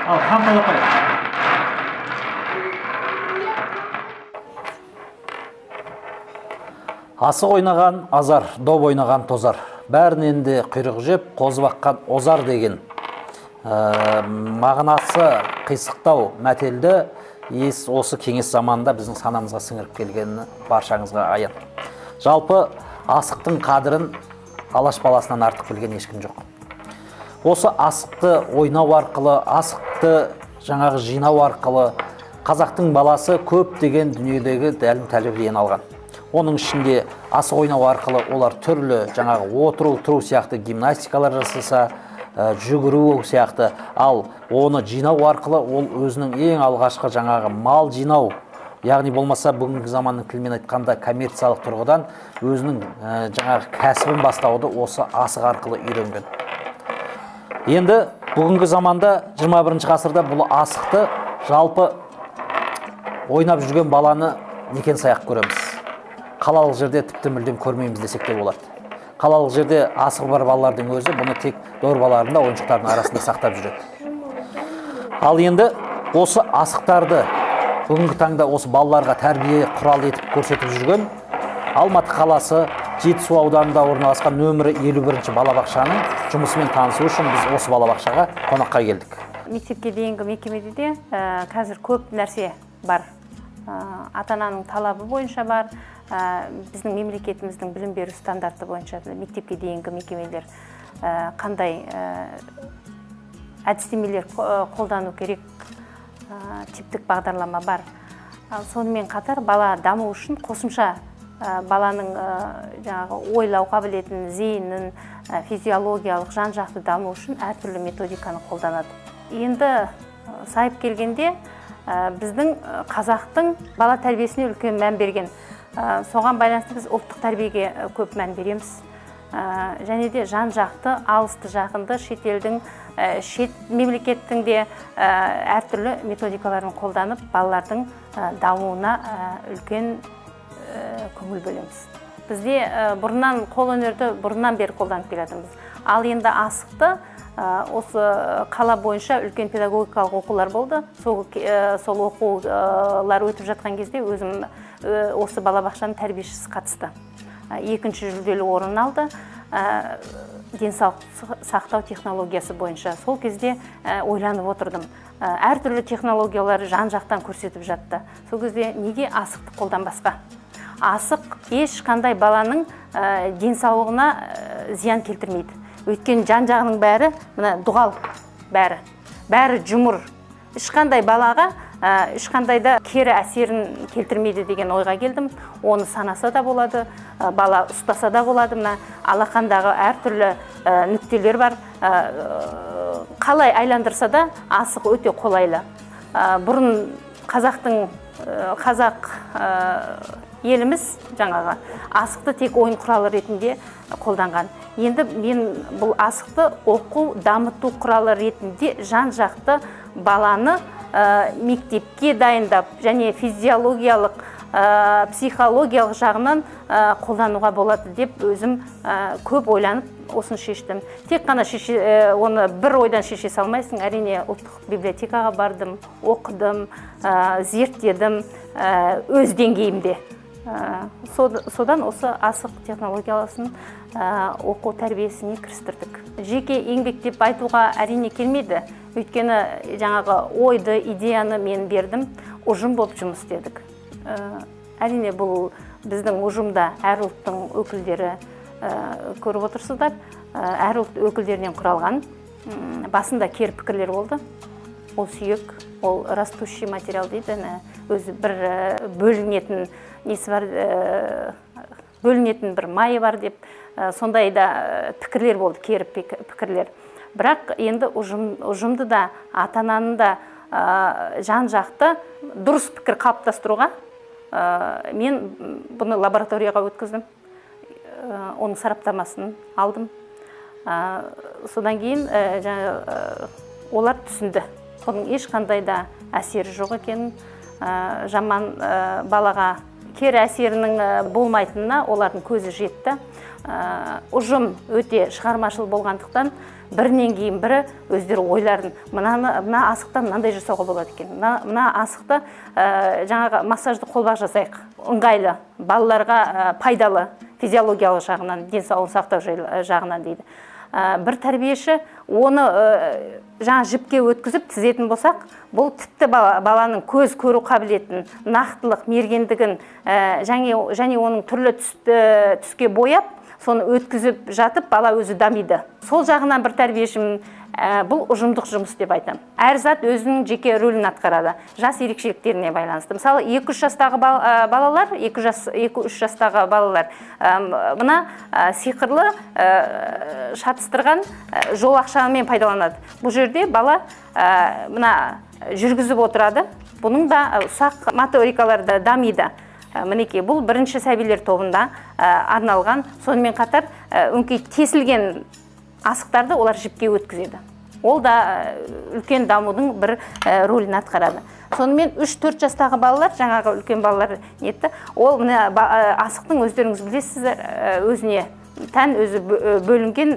Ал, Хантай апай. Асық ойнаған азар, доп ойнаған тозар. Бәрінен де құйрық жеп, қозы баққан озар деген мағынасы қисықтау мәтелді осы кеңес заманында біздің санамызға сіңіріп келгені баршаңызға аян. Жалпы асықтың қадірін алаш баласынан артық білген ешкім жоқ. Осы асықты ойнау арқылы, асықты жаңағы жинау арқылы қазақтың баласы көп деген дүниедегі тәлім тәрбиені алған. Оның ішінде асық ойнау арқылы олар түрлі жаңағы отыру, тұру сияқты гимнастикалар жасаса, жүгіру сияқты, ал оны жинау арқылы ол өзінің ең алғашқы жаңағы мал жинау, яғни болмаса бүгінгі заманның тілімен айтқанда коммерциялық тұрғыдан өзінің жаңағы кәсібін бастауды осы асық арқылы үйренген. Енді бүгінгі заманда 21 ғасырда бұл асықты жалпы ойнап жүрген баланы некен саяқ көреміз. Қалалық жерде тіпті мүлдем көрмейміз десек те болады. Қалалық жерде асығы бар балалардың өзі бұны тек дорбаларында, ойыншықтардың арасында сақтап жүреді. Ал енді осы асықтарды бүгінгі таңда осы балаларға тәрбие құралы етіп көрсетіп жүрген Алматы қаласы Жетісу ауданында орналасқан нөмірі 51-ші балабақшаның жұмысымен танысу үшін біз осы балабақшаға қонаққа келдік. Мектепке дейінгі мекемеде де қазір көп нәрсе бар. Ата-ананың талабы бойынша бар. Біздің мемлекетіміздің білім беру стандарты бойынша мектепке дейінгі мекемелер қандай әдістемелер қолдану керек, типтік бағдарлама бар. Сонымен қатар бала даму үшін қосымша баланың жаңағы ойлау қабілетін, зейінін, физиологиялық жан-жақты даму үшін әртүрлі методиканы қолданады. Енді сайып келгенде біздің қазақтың бала тәрбиесіне үлкен мән берген. Соған байланысты біз ұлттық тәрбиеге көп мән береміз. Және де жан-жақты, алысты жақынды шетелдің, шет мемлекеттің де әртүрлі методикаларын қолданып, балалардың дамуына үлкен көңіл бөлеміз. Бізде бұрыннан қолөнерді бұрыннан бері қолданып келатырмыз. Ал енді асықты осы қала бойынша үлкен педагогикалық оқулар болды. Сол оқулар өтіп жатқан кезде өзім осы балабақшаның тәрбиешісі қатысты. 2-ші жүлделі орын алды. Денсаулық сақтау технологиясы бойынша. Сол кезде ойланып отырдым. Әртүрлі технологиялары жан-жақтан көрсетіп жатты. Сол кезде неге асықты қолданбасқа? Асық ешқандай баланың денсаулығына зиян келтірмейді. Өйткені жан-жағының бәрі дұғал, бәрі жұмыр. Ешқандай балаға ешқандай да кері әсерін келтірмейді деген ойға келдім. Оны санаса да болады, бала ұстаса да болады. Алақандағы әртүрлі нүктелер бар. Қалай айландырса да асық өте қолайлы. Бұрын қазақ еліміз жаңағы асықты тек ойын құралы ретінде қолданған. Енді мен бұл асықты оқу, дамыту құралы ретінде жан-жақты баланы мектепке дайындап, және физиологиялық, психологиялық жағынан қолдануға болады деп өзім көп ойланып осын шештім. Тек қана оны бір ойдан шеше салмайсың. Әрине ұлттық библиотекаға бардым, оқыдым, зерттедім өз деңгейімде. Содан осы асық технологиясын оқу тәрбиесіне кірістірдік. Жеке еңбек деп айтуға әрине келмейді. Өйткені жаңағы ойды, идеяны мен бердім, ұжым болып жұмыс істедік. Әрине бұл біздің ұжымда әр ұлттың өкілдері көріп отырсыздар. Әр ұлт өкілдерінен құралған. Басында кері пікірлер болды. Ол сүйек, ол растущий материал дейді. Өзі бір бөлінетін несі бар, бөлінетін бір майы бар деп, сондай да пікірлер болды, кері пікірлер. Бірақ енді ұжымды да, ата-ананың да жан-жақты дұрыс пікір қалыптастыруға мен бұны лабораторияға өткіздім. Оның сараптамасын алдым. Содан кейін олар түсінді. Бұның ешқандай да әсері жоқ екенін, жаман балаға кері әсерінің болмайтынына олардың көзі жетті. ұжым өте шығармашыл болғандықтан бірінен кейін бірі өздері ойларын мына асықтан мынандай жасауға болады екен, мына асықты жаңағы массажды қолбақ жасайық, ыңғайлы, балаларға пайдалы, физиологиялық жағынан, денсаулығын сақтау жағынан дейді. Бір тәрбиеші оны жаңа жіпке өткізіп тізетін болсақ, бұл тіпті баланың көз көру қабілетін, нақтылық, мергендігін және оның түрлі түске бояп, соны өткізіп жатып, бала өзі дамиды. Сол жағынан бір тәрбиешім бұл ұжымдық жұмыс деп айтам. Әр зат өзінің жеке рөлін атқарады, жас ерекшеліктеріне байланысты. Мысалы, 2-3 жастағы балалар, 2-3 жастағы балалар мына сиқырлы шатыстырған жол ақшамен пайдаланады. Бұл жерде бала мына жүргізіп отырады. Бұның да ұсақ моторикаларда дамиды. Мінекей, бұл бірінші сәбилер тобында арналған, сонымен қатар өңкей тесілген асықтарды олар жіпке өткізеді. Ол да үлкен дамудың бір рөлін атқарады. Сонымен 3-4 жастағы балалар, жаңағы үлкен балалар нетті, ол асықтың өздеріңіз білесіздер, өзіне тән өзі бөлінген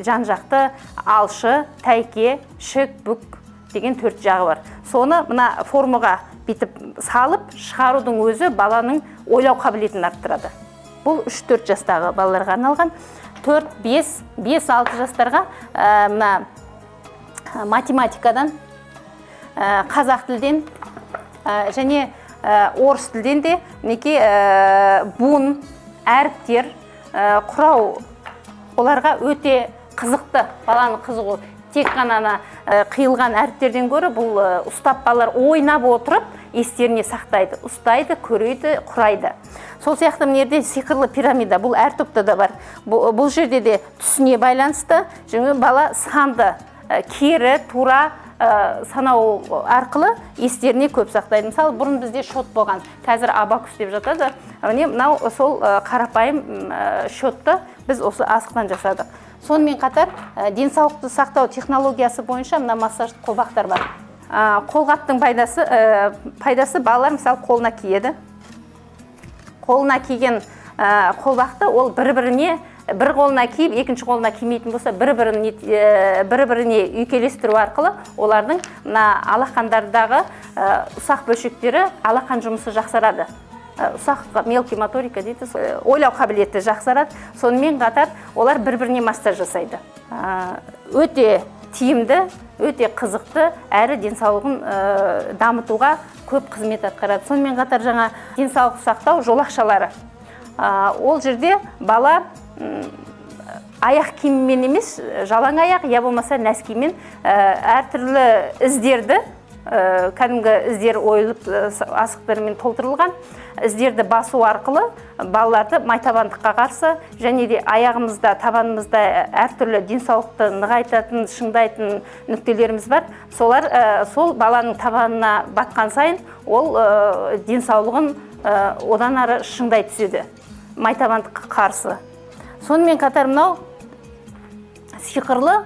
жан-жақты алшы, тәйке, шік, бүк деген 4 жағы бар. Соны мына формаға битіп салып шығарудың өзі баланың ойлау қабілетін арттырады. Бұл 3-4 жастағы балаларға арналған. 4-5-6 жастарға математикадан, қазақ тілден және орыс тілден де буын, әріптер құрау оларға өте қызықты, баланың қызығы. Тек қана қиылған әріптерден гөрі бұл ұстап балалар ойнап отырып естеріне сақтайды, ұстайды, көреді, құрайды. Сол сияқты мынерде сиқырлы пирамида, бұл әр топта да бар. Бұл жерде де түсіне байланысты, және бала санды, кері, тура санау арқылы естеріне көп сақтайды. Мысалы, бұрын бізде шот болған, қазір абакус деп жатады. Мынау сол қарапайым шотты біз осы асықтан жасадық. Сонымен қатар денсаулықты сақтау технологиясы бойынша мына массажды қолбақтар бар. Қолғаптың пайдасы балалар мысалы қолына киеді. Қолына киген қолбақты ол бір-біріне, бір қолына киіп, екінші қолына кимейтін болса, бір-біріне үйкелестіру арқылы олардың алақандардағы ұсақ бөлшектері алақан жұмысы жақсарады. Ұсақ мелкий моторика дейді, ойлау қабілеті жақсарады. Сонымен қатар олар бір-біріне массаж жасайды. Өте тиімді, өте қызықты, әрі денсаулығын дамытуға көп қызмет атқарады. Сонымен қатар жаңа денсаулық сақтау жолақшалары. Ол жерде бала аяқ киіммен емес, жалаң аяқ, я болмаса нәскимен әртүрлі іздерді, кәдімгі іздер ойылып асықтармен толтырылған іздерді басу арқылы балаларды майтабандыққа қарсы және де аяғымызда, табанымызда әртүрлі денсаулықты нығайтатын, шыңдайтын нүктелеріміз бар. Сол баланың табанына батқан сайын ол денсаулығын одан ары шыңдай түседі, майтабандыққа қарсы. Сонымен қатар мынау сиқырлы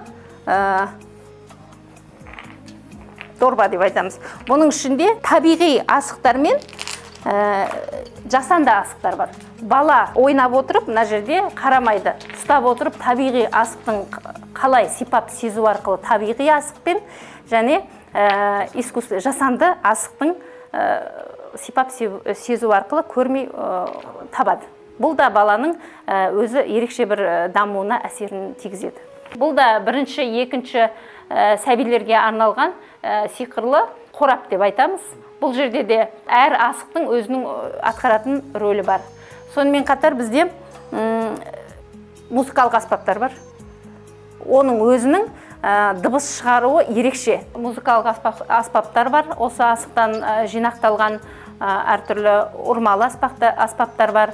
дорба деп айтамыз. Бұның ішінде табиғи асықтар мен жасанды асықтар бар. Бала ойнап отырып, мына жерде қарамайды. Ұстап отырып, табиғи асықтың қалай сипап сезу арқылы табиғи асықпен және жасанды асықтың сипап сезу арқылы көрмей табады. Бұл да баланың өзі ерекше бір дамуына әсерін тигізеді. Бұл да бірінші, екінші сәбилерге арналған сиқырлы қорап деп айтамыз. Бұл жерде де әр асықтың өзінің атқаратын рөлі бар. Сонымен қатар бізде музыкалық аспаптар бар. Оның өзінің дыбыс шығаруы ерекше. Музыкалық аспаптар бар. Осы асықтан жинақталған әртүрлі ұрмалы аспаптар бар,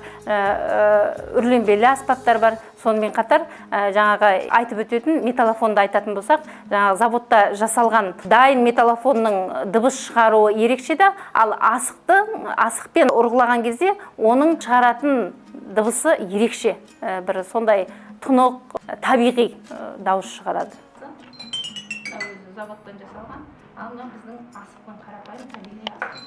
үрленбелі аспаптар бар. Сонымен қатар жаңағы айтып өтетін металлофонды айтатын болсақ, жаңағы заводта жасалған дайын металлофонның дыбыс шығаруы ерекше де, ал асықпен ұрғылаған кезде оның шығаратын дыбысы ерекше. Бір сондай тұнық, табиғи дауыс шығарады. Заводтан жасалған, ал мына біздің асықпен қарапайым табиғи асық.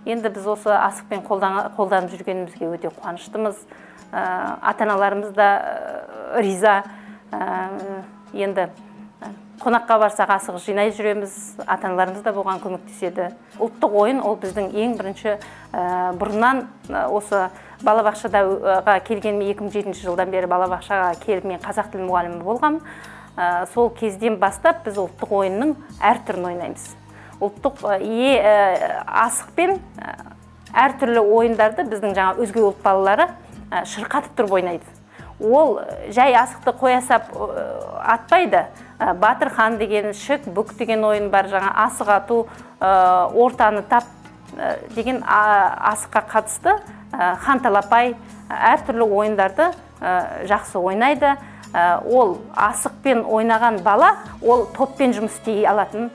Енді біз осы асықпен қолданып жүргенімізге өте қуаныштымыз. ата-аналарымыз да риза. Енді қонаққа барсақ асық жинай жүреміз, ата-аналарымыз да бұған көмектеседі. Ұлттық ойын ол біздің ең бірінші бұрыннан осы балабақшаға келгеніме 2007 жылдан бері балабақшаға келіп мен қазақ тілі мұғалімі болғам. Сол кезден бастап біз ұлттық ойынның әртүрлін ойнаймыз. Ұлттық асықпен әртүрлі ойындарды біздің жаңа өзге ұлт балалары шырқатып тұрып ойнайды. Ол жай асықты қоясап атпайды. Батырхан деген, шік бүк деген ойын бар, жаңа асық ату, ортаны тап деген асыққа қатысты ханталапай әртүрлі ойындарды жақсы ойнайды. Ол асықпен ойнаған бала, ол топпен жұмыс істей алатын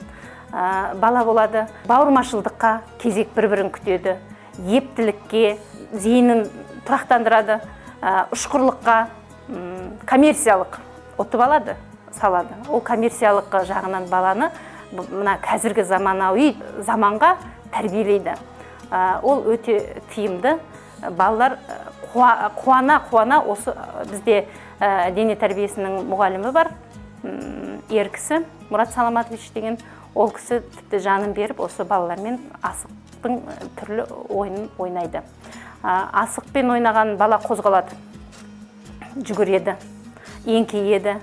бала болады. Бауырмашылдыққа кезек бір-бірін күтеді, ептілікке зейінін тұрақтандырады, ұшқырлыққа, коммерциялық ұтып алады, салады. Ол коммерциялық жағынан баланы мына қазіргі заманауи заманға тәрбиелейді. Ол өте тиімді. Балалар қуана осы бізде дене тәрбиесінің мұғалімі бар, ер кісі Мұрат Саламатович деген. Ол кісі тіпті жанын беріп осы балалармен асықтың түрлі ойынын ойнайды. Асықпен ойнаған бала қозғалады, жүгіреді, еңкейеді,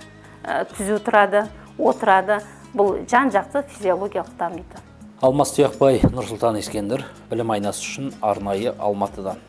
түзу тұрады, отырады. Бұл жан-жақты физиологиялық дамиды. Алмас Тұяқбай, Нұрсұлтан Ескендір, білім айнасы үшін арнайы Алматыдан.